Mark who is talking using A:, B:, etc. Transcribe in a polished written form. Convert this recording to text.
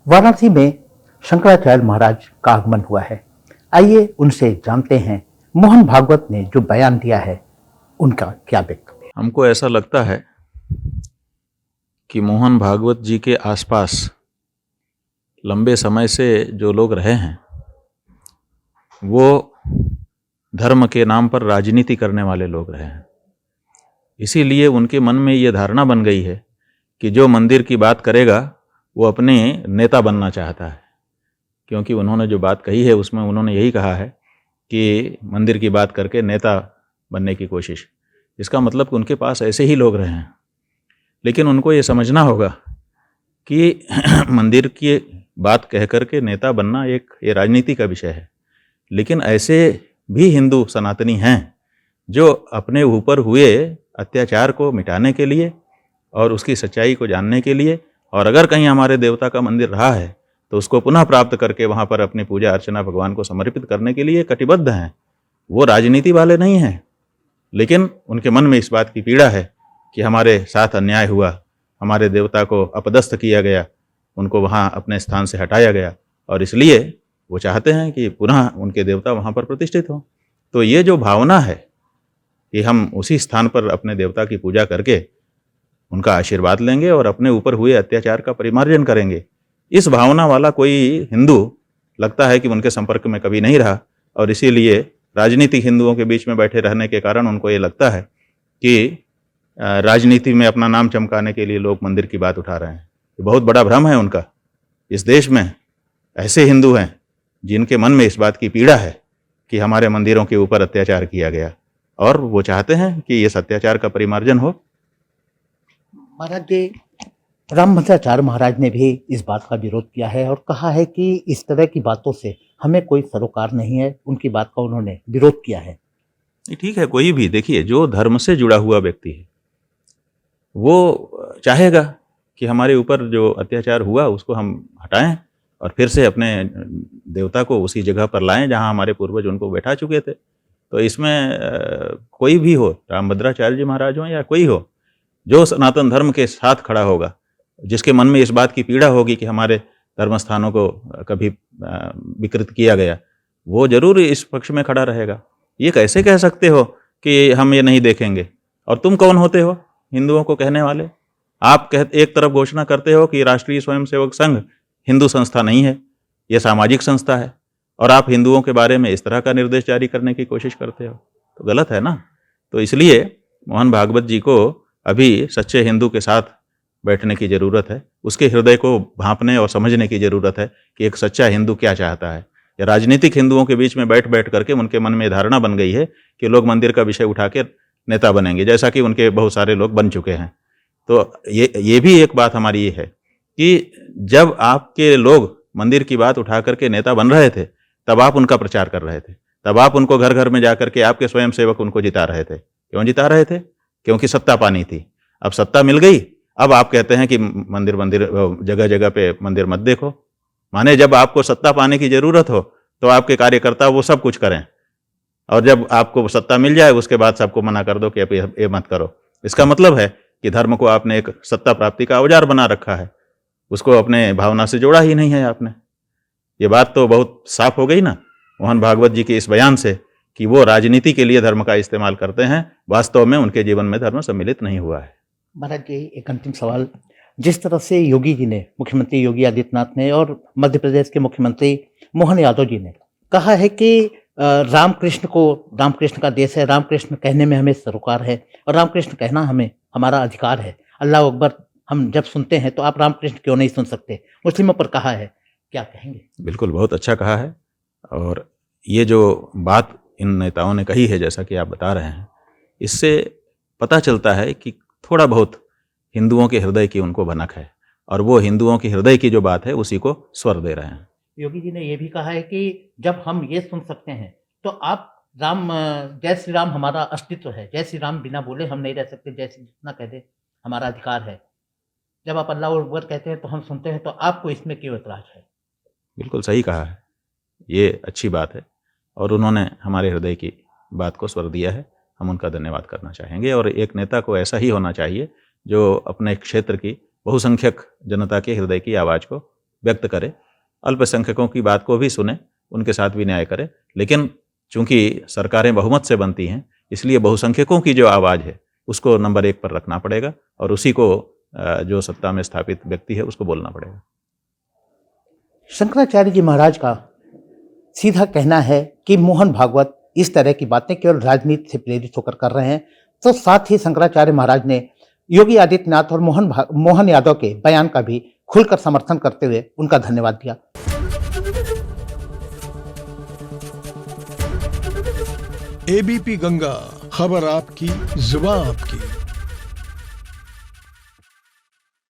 A: वाराणसी में शंकराचार्य महाराज का आगमन हुआ है। आइए उनसे जानते हैं मोहन भागवत ने जो बयान दिया है उनका क्या वक्तव्य।
B: हमको ऐसा लगता है कि मोहन भागवत जी के आसपास लंबे समय से जो लोग रहे हैं वो धर्म के नाम पर राजनीति करने वाले लोग रहे हैं। इसीलिए उनके मन में ये धारणा बन गई है कि जो मंदिर की बात करेगा वो अपने नेता बनना चाहता है, क्योंकि उन्होंने जो बात कही है उसमें उन्होंने यही कहा है कि मंदिर की बात करके नेता बनने की कोशिश। इसका मतलब कि उनके पास ऐसे ही लोग रहे हैं, लेकिन उनको ये समझना होगा कि मंदिर की बात कह कर के नेता बनना ये राजनीति का विषय है। लेकिन ऐसे भी हिंदू सनातनी हैं जो अपने ऊपर हुए अत्याचार को मिटाने के लिए और उसकी सच्चाई को जानने के लिए, और अगर कहीं हमारे देवता का मंदिर रहा है तो उसको पुनः प्राप्त करके वहाँ पर अपनी पूजा अर्चना भगवान को समर्पित करने के लिए कटिबद्ध हैं। वो राजनीति वाले नहीं हैं, लेकिन उनके मन में इस बात की पीड़ा है कि हमारे साथ अन्याय हुआ, हमारे देवता को अपदस्थ किया गया, उनको वहाँ अपने स्थान से हटाया गया, और इसलिए वो चाहते हैं कि पुनः उनके देवता वहाँ पर प्रतिष्ठित हों। तो ये जो भावना है कि हम उसी स्थान पर अपने देवता की पूजा करके उनका आशीर्वाद लेंगे और अपने ऊपर हुए अत्याचार का परिमार्जन करेंगे, इस भावना वाला कोई हिंदू लगता है कि उनके संपर्क में कभी नहीं रहा, और इसीलिए राजनीतिक हिंदुओं के बीच में बैठे रहने के कारण उनको ये लगता है कि राजनीति में अपना नाम चमकाने के लिए लोग मंदिर की बात उठा रहे हैं। ये बहुत बड़ा भ्रम है उनका। इस देश में ऐसे हिंदू हैं जिनके मन में इस बात की पीड़ा है कि हमारे मंदिरों के ऊपर अत्याचार किया गया, और वो चाहते हैं कि ये अत्याचार का परिमार्जन हो।
A: महाराज जी, रामभद्राचार्य महाराज ने भी इस बात का विरोध किया है और कहा है कि इस तरह की बातों से हमें कोई सरोकार नहीं है। उनकी बात का उन्होंने विरोध किया है।
B: ठीक है, कोई भी देखिए जो धर्म से जुड़ा हुआ व्यक्ति है वो चाहेगा कि हमारे ऊपर जो अत्याचार हुआ उसको हम हटाएं और फिर से अपने देवता को उसी जगह पर लाएं जहां हमारे पूर्वज उनको बैठा चुके थे। तो इसमें कोई भी हो, रामभद्राचार्य जी महाराज हो या कोई हो, जो सनातन धर्म के साथ खड़ा होगा, जिसके मन में इस बात की पीड़ा होगी कि हमारे धर्म स्थानों को कभी विकृत किया गया, वो जरूर इस पक्ष में खड़ा रहेगा। ये कैसे कह सकते हो कि हम ये नहीं देखेंगे? और तुम कौन होते हो हिंदुओं को कहने वाले? आप एक तरफ घोषणा करते हो कि राष्ट्रीय स्वयंसेवक संघ हिंदू संस्था नहीं है, ये सामाजिक संस्था है, और आप हिंदुओं के बारे में इस तरह का निर्देश जारी करने की कोशिश करते हो, तो गलत है ना। तो इसलिए मोहन भागवत जी को अभी सच्चे हिंदू के साथ बैठने की ज़रूरत है, उसके हृदय को भांपने और समझने की ज़रूरत है कि एक सच्चा हिंदू क्या चाहता है। या राजनीतिक हिंदुओं के बीच में बैठ बैठ करके उनके मन में धारणा बन गई है कि लोग मंदिर का विषय उठा के नेता बनेंगे, जैसा कि उनके बहुत सारे लोग बन चुके हैं। तो ये भी एक बात हमारी ये है कि जब आपके लोग मंदिर की बात उठा करके नेता बन रहे थे तब आप उनका प्रचार कर रहे थे, तब आप उनको घर घर में जा करके आपके स्वयंसेवक उनको जिता रहे थे। क्यों जिता रहे थे? क्योंकि सत्ता पानी थी। अब सत्ता मिल गई, अब आप कहते हैं कि मंदिर जगह जगह पे मंदिर मत देखो। माने जब आपको सत्ता पाने की जरूरत हो तो आपके कार्यकर्ता वो सब कुछ करें, और जब आपको सत्ता मिल जाए उसके बाद सबको मना कर दो कि अब ये मत करो। इसका मतलब है कि धर्म को आपने एक सत्ता प्राप्ति का औजार बना रखा है, उसको अपने भावना से जोड़ा ही नहीं है आपने। ये बात तो बहुत साफ हो गई ना मोहन भागवत जी के इस बयान से कि वो राजनीति के लिए धर्म का इस्तेमाल करते हैं, वास्तव में उनके जीवन में धर्म सम्मिलित नहीं हुआ है।
A: महाराज जी, एक अंतिम सवाल। जिस तरह से योगी जी ने, मुख्यमंत्री योगी आदित्यनाथ ने और मध्य प्रदेश के मुख्यमंत्री मोहन यादव जी ने कहा है कि रामकृष्ण का देश है, रामकृष्ण कहने में हमें सरोकार है और रामकृष्ण कहना हमारा अधिकार है। अल्लाह अकबर हम जब सुनते हैं तो आप रामकृष्ण क्यों नहीं सुन सकते? मुस्लिमों पर कहा है, क्या कहेंगे?
B: बिल्कुल, बहुत अच्छा कहा है। और ये जो बात इन नेताओं ने कही है, जैसा कि आप बता रहे हैं, इससे पता चलता है कि थोड़ा बहुत हिंदुओं के हृदय की उनको भनक है, और वो हिंदुओं की हृदय की जो बात है उसी को स्वर दे रहे हैं।
A: योगी जी ने यह भी कहा है कि जब हम ये सुन सकते हैं तो आप जय श्री राम हमारा अस्तित्व है, जय श्री राम बिना बोले हम नहीं रह सकते, जय श्री जितना कह दे हमारा अधिकार है। जब आप अल्लाह अकबर कहते हैं तो हम सुनते हैं, तो आपको इसमें क्यों एतराज है?
B: बिल्कुल सही कहा है, ये अच्छी बात है, और उन्होंने हमारे हृदय की बात को स्वर दिया है, हम उनका धन्यवाद करना चाहेंगे। और एक नेता को ऐसा ही होना चाहिए जो अपने क्षेत्र की बहुसंख्यक जनता के हृदय की आवाज़ को व्यक्त करे, अल्पसंख्यकों की बात को भी सुने, उनके साथ भी न्याय करे। लेकिन चूंकि सरकारें बहुमत से बनती हैं, इसलिए बहुसंख्यकों की जो आवाज़ है उसको नंबर 1 पर रखना पड़ेगा और उसी को जो सत्ता में स्थापित व्यक्ति है उसको बोलना पड़ेगा।
A: शंकराचार्य जी महाराज का सीधा कहना है कि मोहन भागवत इस तरह की बातें केवल राजनीति से प्रेरित होकर कर रहे हैं। तो साथ ही शंकराचार्य महाराज ने योगी आदित्यनाथ और मोहन यादव के बयान का भी खुलकर समर्थन करते हुए उनका धन्यवाद दिया।
C: एबीपी गंगा, खबर आपकी, जुबान आपकी।